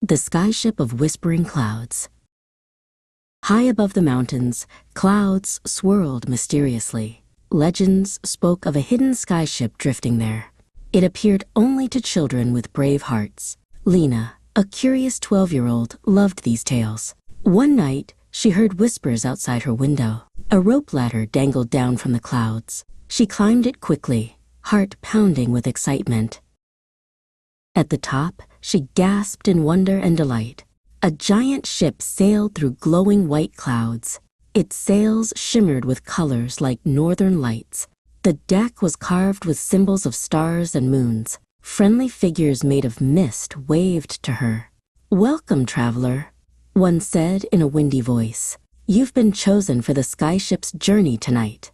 The Skyship of Whispering Clouds. High above the mountains, clouds swirled mysteriously. Legends spoke of a hidden skyship drifting there. It appeared only to children with brave hearts. Lena, a curious 12-year-old, loved these tales. One night, she heard whispers outside her window. A rope ladder dangled down from the clouds. She climbed it quickly, heart pounding with excitement. At the top, she gasped in wonder and delight. A giant ship sailed through glowing white clouds. Its sails shimmered with colors like northern lights. The deck was carved with symbols of stars and moons. Friendly figures made of mist waved to her. "Welcome, traveler," one said in a windy voice. "You've been chosen for the Skyship's journey tonight."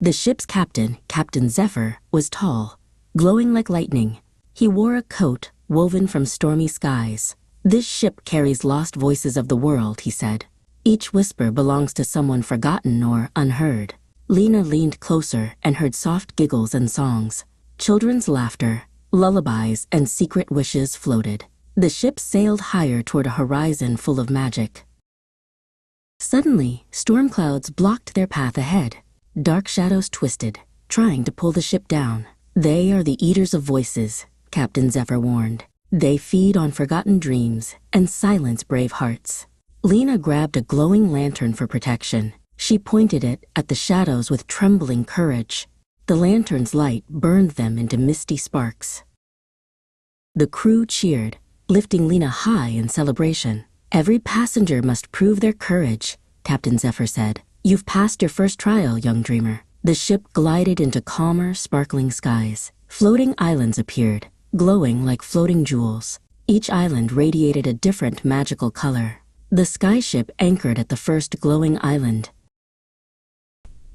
The ship's captain, Captain Zephyr, was tall, glowing like lightning. He wore a coat woven from stormy skies. "This ship carries lost voices of the world," he said. "Each whisper belongs to someone forgotten or unheard." Lena leaned closer and heard soft giggles and songs. Children's laughter, lullabies, and secret wishes floated. The ship sailed higher toward a horizon full of magic. Suddenly, storm clouds blocked their path ahead. Dark shadows twisted, trying to pull the ship down. "They are the eaters of voices," Captain Zephyr warned. "They feed on forgotten dreams and silence brave hearts." Lena grabbed a glowing lantern for protection. She pointed it at the shadows with trembling courage. The lantern's light burned them into misty sparks. The crew cheered, lifting Lena high in celebration. "Every passenger must prove their courage," Captain Zephyr said. "You've passed your first trial, young dreamer." The ship glided into calmer, sparkling skies. Floating islands appeared, glowing like floating jewels. Each island radiated a different magical color. The Skyship anchored at the first glowing island.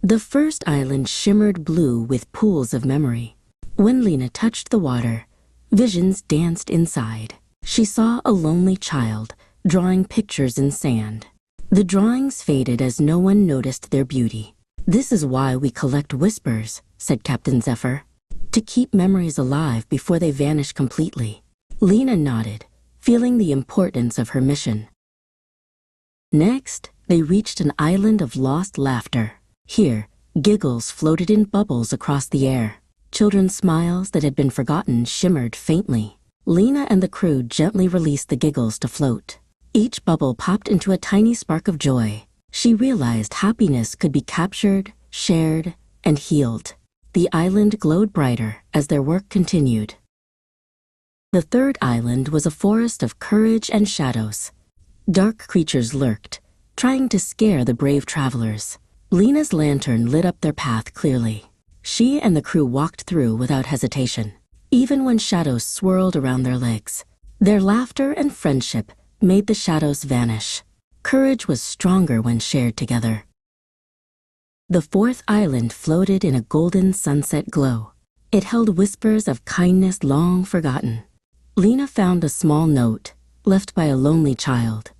The first island shimmered blue with pools of memory. When Lena touched the water, visions danced inside. She saw a lonely child drawing pictures in sand. The drawings faded as no one noticed their beauty. "This is why we collect whispers," said Captain Zephyr. "To keep memories alive before they vanish completely." Lena nodded, feeling the importance of her mission. Next, they reached an island of lost laughter. Here, giggles floated in bubbles across the air. Children's smiles that had been forgotten shimmered faintly. Lena and the crew gently released the giggles to float. Each bubble popped into a tiny spark of joy. She realized happiness could be captured, shared, and healed. The island glowed brighter as their work continued. The third island was a forest of courage and shadows. Dark creatures lurked, trying to scare the brave travelers. Lena's lantern lit up their path clearly. She and the crew walked through without hesitation, even when shadows swirled around their legs. Their laughter and friendship made the shadows vanish. Courage was stronger when shared together. The fourth island floated in a golden sunset glow. It held whispers of kindness long forgotten. Lena found a small note, left by a lonely child.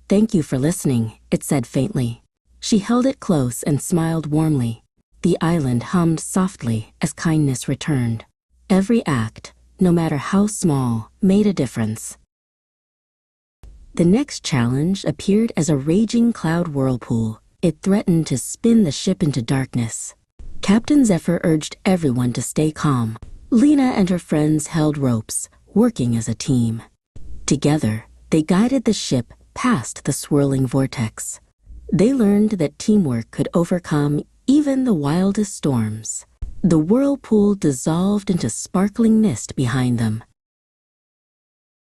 "Thank you for listening," it said faintly. She held it close and smiled warmly. The island hummed softly as kindness returned. Every act, no matter how small, made a difference. The next challenge appeared as a raging cloud whirlpool. It threatened to spin the ship into darkness. Captain Zephyr urged everyone to stay calm. Lena and her friends held ropes, working as a team. Together, they guided the ship past the swirling vortex. They learned that teamwork could overcome even the wildest storms. The whirlpool dissolved into sparkling mist behind them.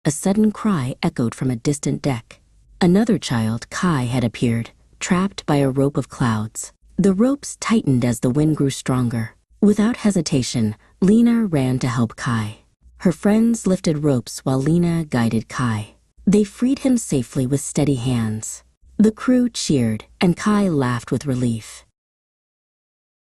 A sudden cry echoed from a distant deck. Another child, Kai, had appeared, trapped by a rope of clouds. The ropes tightened as the wind grew stronger. Without hesitation, Lena ran to help Kai. Her friends lifted ropes while Lena guided Kai. They freed him safely with steady hands. The crew cheered, and Kai laughed with relief.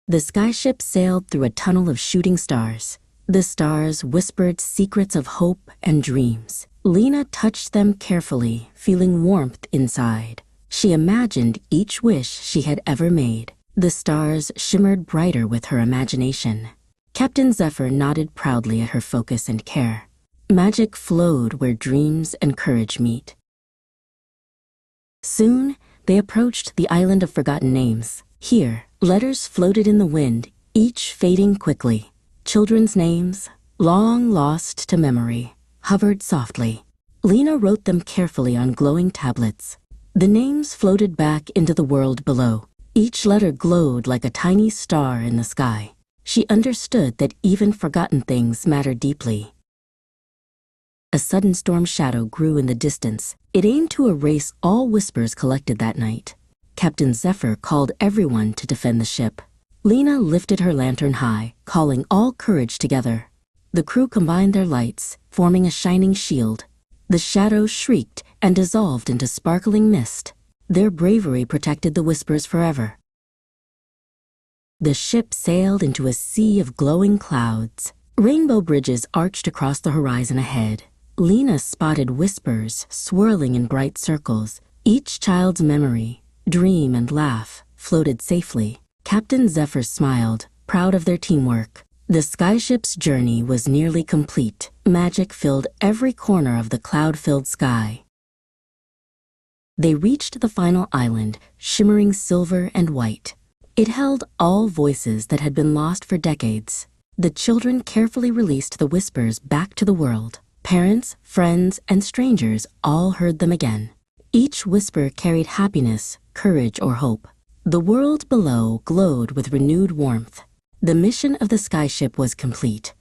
The Skyship sailed through a tunnel of shooting stars. The stars whispered secrets of hope and dreams. Lena touched them carefully, feeling warmth inside. She imagined each wish she had ever made. The stars shimmered brighter with her imagination. Captain Zephyr nodded proudly at her focus and care. Magic flowed where dreams and courage meet. Soon, they approached the island of forgotten names. Here, letters floated in the wind, each fading quickly. Children's names, long lost to memory, hovered softly. Lena wrote them carefully on glowing tablets. The names floated back into the world below. Each letter glowed like a tiny star in the sky. She understood that even forgotten things matter deeply. A sudden storm shadow grew in the distance. It aimed to erase all whispers collected that night. Captain Zephyr called everyone to defend the ship. Lena lifted her lantern high, calling all courage together. The crew combined their lights, forming a shining shield. The shadow shrieked and dissolved into sparkling mist. Their bravery protected the whispers forever. The ship sailed into a sea of glowing clouds. Rainbow bridges arched across the horizon ahead. Lena spotted whispers swirling in bright circles. Each child's memory, dream, and laugh floated safely. Captain Zephyr smiled, proud of their teamwork. The Skyship's journey was nearly complete. Magic filled every corner of the cloud-filled sky. They reached the final island, shimmering silver and white. It held all voices that had been lost for decades. The children carefully released the whispers back to the world. Parents, friends, and strangers all heard them again. Each whisper carried happiness, courage, or hope. The world below glowed with renewed warmth. The mission of the Skyship was complete.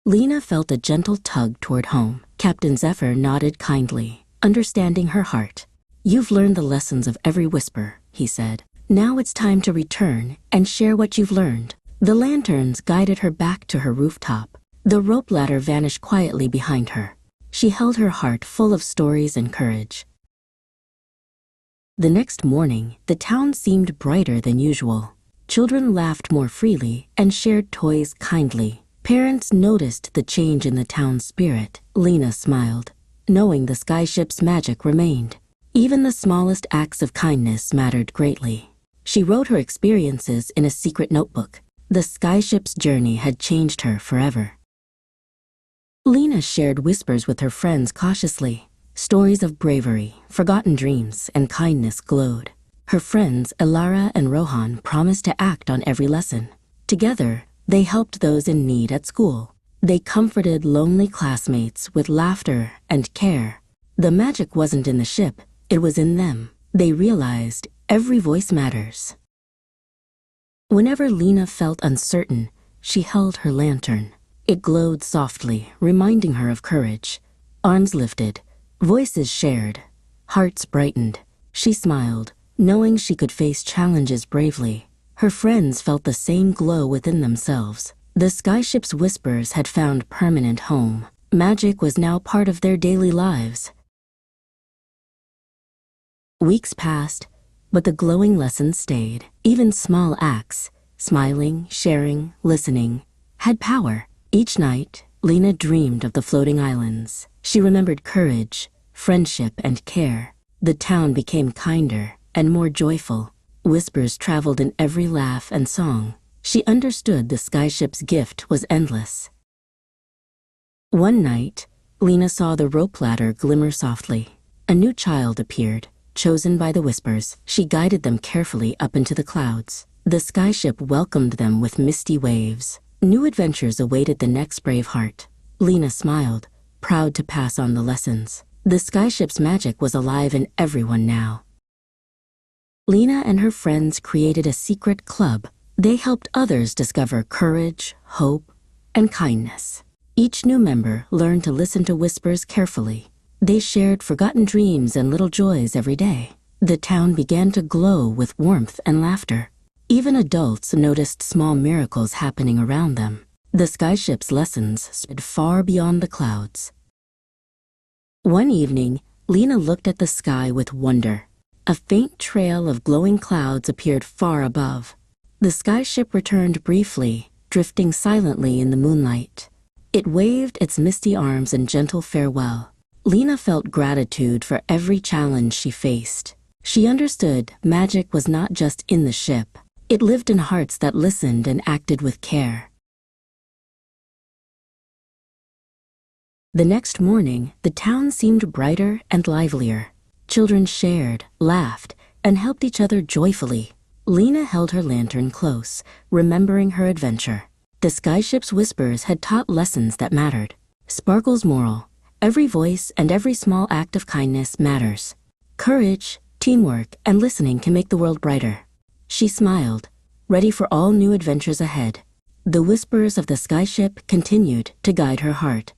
Lena felt a gentle tug toward home. Captain Zephyr nodded kindly, understanding her heart. "You've learned the lessons of every whisper," he said. "Now it's time to return and share what you've learned." The lanterns guided her back to her rooftop. The rope ladder vanished quietly behind her. She held her heart full of stories and courage. The next morning, the town seemed brighter than usual. Children laughed more freely and shared toys kindly. Parents noticed the change in the town's spirit. Lena smiled, knowing the Skyship's magic remained. Even the smallest acts of kindness mattered greatly. She wrote her experiences in a secret notebook. The Skyship's journey had changed her forever. Lena shared whispers with her friends cautiously. Stories of bravery, forgotten dreams, and kindness glowed. Her friends, Elara and Rohan, promised to act on every lesson. Together, they helped those in need at school. They comforted lonely classmates with laughter and care. The magic wasn't in the ship, it was in them. They realized every voice matters. Whenever Lena felt uncertain, she held her lantern. It glowed softly, reminding her of courage. Arms lifted, voices shared, hearts brightened. She smiled, knowing she could face challenges bravely. Her friends felt the same glow within themselves. The Skyship's whispers had found permanent home. Magic was now part of their daily lives. Weeks passed, but the glowing lessons stayed. Even small acts, smiling, sharing, listening, had power. Each night, Lena dreamed of the floating islands. She remembered courage, friendship, and care. The town became kinder and more joyful. Whispers traveled in every laugh and song. She understood the Skyship's gift was endless. One night, Lena saw the rope ladder glimmer softly. A new child appeared, chosen by the whispers. She guided them carefully up into the clouds. The Skyship welcomed them with misty waves. New adventures awaited the next brave heart. Lena smiled, proud to pass on the lessons. The Skyship's magic was alive in everyone now. Lena and her friends created a secret club. They helped others discover courage, hope, and kindness. Each new member learned to listen to whispers carefully. They shared forgotten dreams and little joys every day. The town began to glow with warmth and laughter. Even adults noticed small miracles happening around them. The Skyship's lessons spread far beyond the clouds. One evening, Lena looked at the sky with wonder. A faint trail of glowing clouds appeared far above. The Skyship returned briefly, drifting silently in the moonlight. It waved its misty arms in gentle farewell. Lena felt gratitude for every challenge she faced. She understood magic was not just in the ship. It lived in hearts that listened and acted with care. The next morning, the town seemed brighter and livelier. Children shared, laughed, and helped each other joyfully. Lena held her lantern close, remembering her adventure. The Skyship's whispers had taught lessons that mattered. Sparkle's moral: every voice and every small act of kindness matters. Courage, teamwork, and listening can make the world brighter. She smiled, ready for all new adventures ahead. The whispers of the Skyship continued to guide her heart.